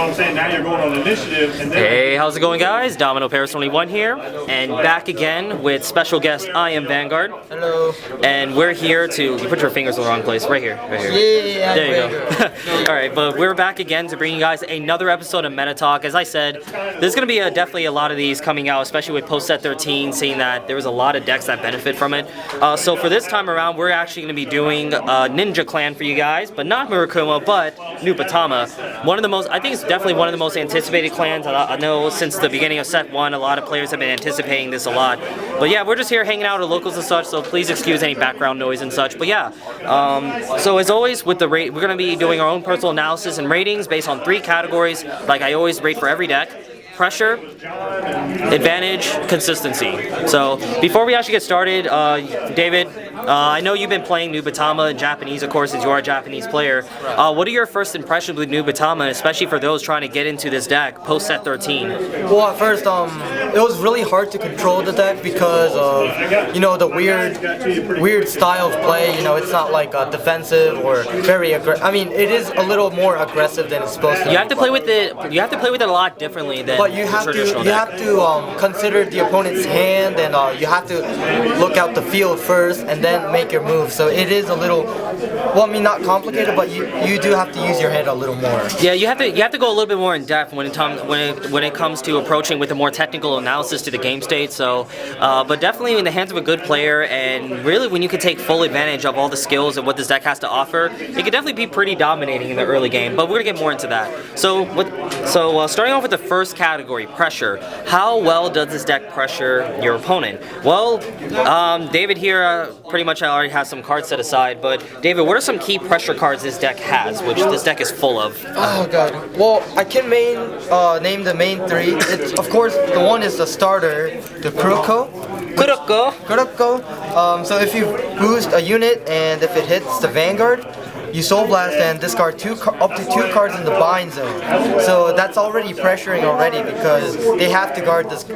what I'm saying? Now you're going on initiative. And then Hey, how's it going, guys? Domino Paris 21 here, and back again with special guest I am Vanguard. Hello. And we're here to, you put your fingers in the wrong place, right here, right here. Yeah, there you go. Alright, but we're back again to bring you guys another episode of Meta Talk. As I said, there's going to be definitely a lot of these coming out, especially with post set 13, seeing that there was a lot of decks that benefit from it. So for this time around, we're actually going to be doing Ninja Clan for you guys, but not Murakuma, but Nubatama. One of the most, I think it's definitely one of the most anticipated clans. I know since the beginning of set 1, a lot of players have been anticipating this a lot. But yeah, we're just here hanging out at locals and such, so please excuse any background noise and such. But yeah, so as always, with the rate, we're going to be doing our own personal analysis and ratings based on 3 categories, like I always rate for every deck. Pressure, advantage, consistency. So before we actually get started, David, I know you've been playing Nubatama in Japanese, of course, since you are a Japanese player. What are your first impressions with Nubatama, especially for those trying to get into this deck post set 13? Well, at first, it was really hard to control the deck because of, the weird style of play. It's not like defensive or very aggressive. I mean, it is a little more aggressive than it's supposed to. You have to play with it. You have to play with it a lot differently than. But you have to consider the opponent's hand, and you have to look out the field first and then make your move. So it is a little, well, I mean, not complicated, but you do have to use your head a little more. Yeah, you have to go a little bit more in depth when it comes to approaching with a more technical analysis to the game state. So, but definitely in the hands of a good player, and really when you can take full advantage of all the skills and what this deck has to offer, it can definitely be pretty dominating in the early game. But we're gonna get more into that. So starting off with the first category, pressure. How well does this deck pressure your opponent? Well, David here pretty much already has some cards set aside, but David, what are some key pressure cards this deck has, which this deck is full of? Oh god. Well, I can name the main 3. Of course, the one is the starter, the Kuroko. So if you boost a unit and if it hits the Vanguard, you Soul Blast and discard up to 2 cards in the bind zone. So that's already pressuring already because they have to guard this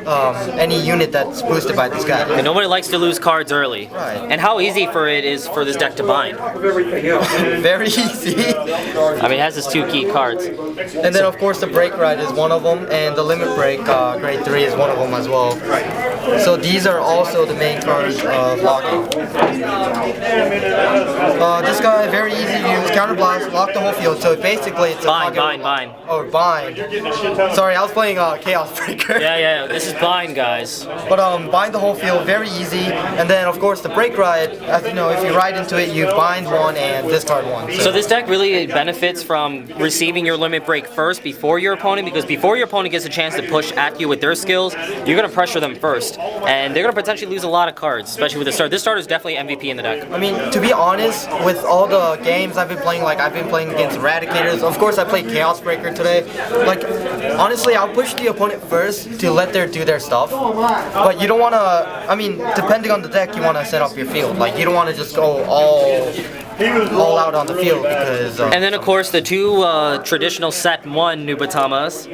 any unit that's boosted by this guy. And nobody likes to lose cards early. Right. And how easy it is for this deck to bind? Very easy. I mean, it has its 2 key cards. And then of course the Break Ride is one of them, and the Limit Break grade 3 is one of them as well. So these are also the main cards of locking. This guy, very easy to use, Counter Blast, lock the whole field. So basically it's a bind. Oh, bind. Sorry, I was playing Chaos Breaker. Yeah, this is bind, guys. But bind the whole field, very easy. And then of course the Break Ride, as you know, if you ride into it, you bind 1 and discard 1. So this deck really benefits from receiving your Limit Break first before your opponent, because before your opponent gets a chance to push at you with their skills, you're going to pressure them first. And they're going to potentially lose a lot of cards, especially with the start. This starter is definitely MVP in the deck. I mean, to be honest, with all the games I've been playing, I've been playing against Eradicators. Of course, I played Chaos Breaker today. Honestly, I'll push the opponent first to let them do their stuff. But you don't want to, I mean, depending on the deck, you want to set up your field. You don't want to just go all out on the field because... and then, of course, the 2 traditional set 1 Nubatamas.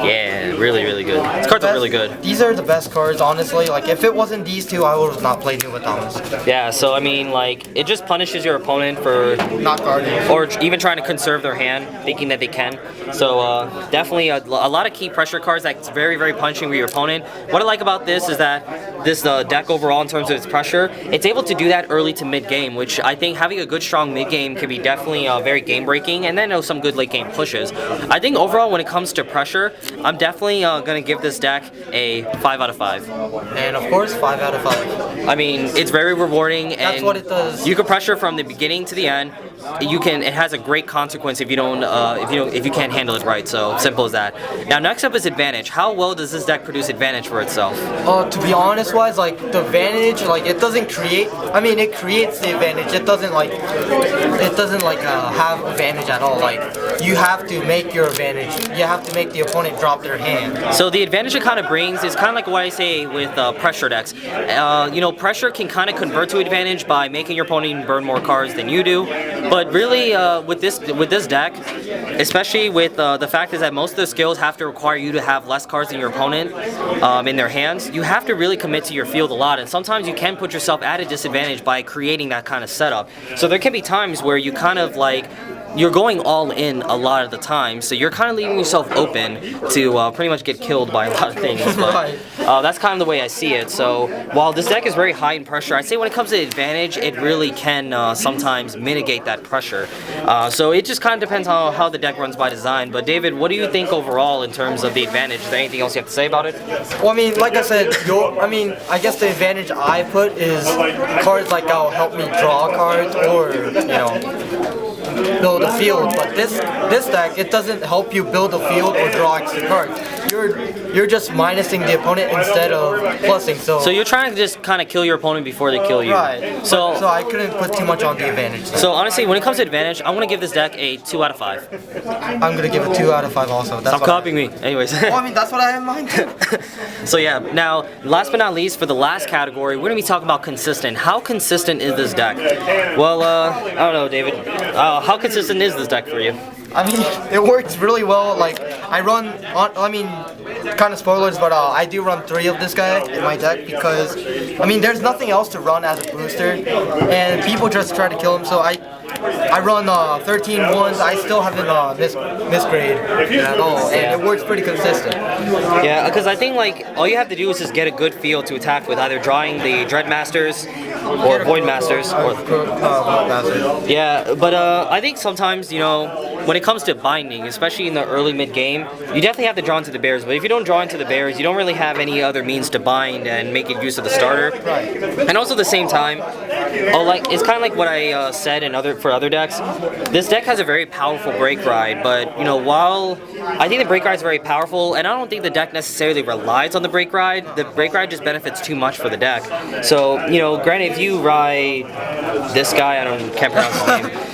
Yeah, really, really good. These cards are really good. These are the best cards, honestly. If it wasn't these 2, I would have not played Nubatamas. Yeah, so, I mean, it just punishes your opponent for... not guarding. Or even trying to conserve their hand, thinking that they can. So, definitely a lot of key pressure cards that's very, very punishing for your opponent. What I like about this is that this deck overall, in terms of its pressure, it's able to do that early to mid-game, which I think having a good strong mid-game can be definitely very game-breaking, and then some good late-game pushes. I think overall, when it comes to pressure, I'm definitely going to give this deck a 5 out of 5. And of course, 5 out of 5. I mean, it's very rewarding, and that's what it does. You can pressure from the beginning to the end. It has a great consequence if you can't handle it right. So simple as that. Now next up is advantage. How well does this deck produce advantage for itself? To be honest, the advantage, it doesn't create. I mean, it creates the advantage. It doesn't have advantage at all. You have to make your advantage. You have to make the opponent drop their hand. So the advantage it kind of brings is kind of like what I say with pressure decks. Pressure can kind of convert to advantage by making your opponent burn more cards than you do. But really, with this deck, especially with the fact is that most of the skills have to require you to have less cards than your opponent in their hands, you have to really commit to your field a lot, and sometimes you can put yourself at a disadvantage by creating that kind of setup. So there can be times where you kind of you're going all in a lot of the time, so you're kind of leaving yourself open to pretty much get killed by a lot of things. But that's kind of the way I see it. So while this deck is very high in pressure, I'd say when it comes to advantage, it really can sometimes mitigate that pressure. So it just kind of depends on how the deck runs by design. But David, what do you think overall in terms of the advantage? Is there anything else you have to say about it? Well, I mean, like I said, I guess the advantage I put is cards like that'll help me draw cards or, build a field. But this deck, it doesn't help you build a field or draw extra cards. You're just minusing the opponent instead of plussing. So you're trying to just kind of kill your opponent before they kill you. Right. So I couldn't put too much on the advantage. So honestly, when it comes to advantage, I'm gonna give this deck a 2 out of 5. I'm gonna give it 2 out of 5 also. Stop copying me. Anyways. Well, I mean, that's what I have in mind. So yeah, now last but not least, for the last category, we're gonna be talking about consistent. How consistent is this deck? Well, I don't know, David. How consistent is this deck for you? I mean, it works really well. Like, kind of spoilers, but I do run 3 of this guy in my deck because, there's nothing else to run as a booster, and people just try to kill him, so I run 13 ones. I still haven't misgrade at all, and it works pretty consistent. Yeah, because I think all you have to do is just get a good feel to attack with, either drawing the Dread Masters or Void Masters. Yeah, but I think sometimes, when it comes to binding, especially in the early mid-game, you definitely have to draw into the bears. But if you don't draw into the bears, you don't really have any other means to bind and make it use of the starter. Right. And also at the same time, it's kind of like what I said for other decks. This deck has a very powerful break ride, but while I think the break ride is very powerful, and I don't think the deck necessarily relies on the break ride just benefits too much for the deck. So granted, if you ride this guy, can't pronounce his name.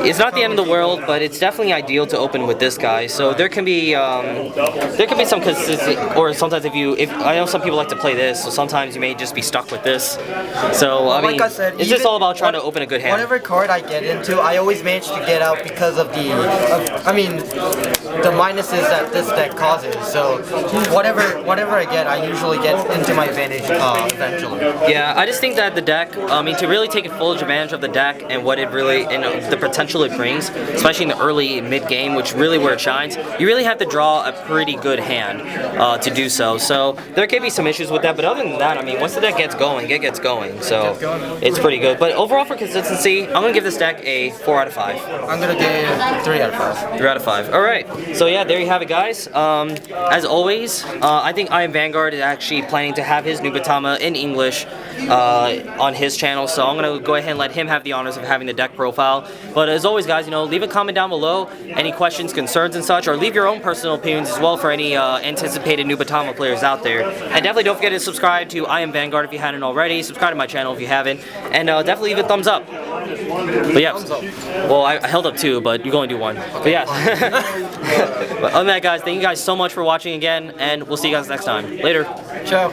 It's not the end of the world, but it's definitely ideal to open with this guy. So there can be some consistency, or sometimes if I know some people like to play this, so sometimes you may just be stuck with this. So like I said, it's just all about trying to open a good hand. Whatever card I get into, I always manage to get out because of the minuses that this deck causes. So whatever I get, I usually get into my advantage eventually. Yeah, I just think that the deck, to really take full advantage of the deck and what it really, the potential it brings, especially in the early mid-game, which really where it shines, you really have to draw a pretty good hand to do so. So there could be some issues with that, but other than that, once the deck gets going, it gets going. So it's pretty good. But overall for consistency, I'm going to give this deck a 4 out of 5. I'm going to give 3 out of 5. 3 out of 5. All right. So yeah, there you have it, guys. As always, I think I Am Vanguard is actually planning to have his Nubatama in English on his channel, so I'm going to go ahead and let him have the honors of having the deck profile. But as always, guys, leave a comment down below, any questions, concerns, and such, or leave your own personal opinions as well for any anticipated Nubatama players out there. And definitely don't forget to subscribe to I Am Vanguard if you hadn't already. Subscribe to my channel if you haven't, and definitely leave a thumbs up. But yeah, well, I held up 2, but you can only do 1. But yeah. But other than that, guys, thank you guys so much for watching again, and we'll see you guys next time. Later. Ciao.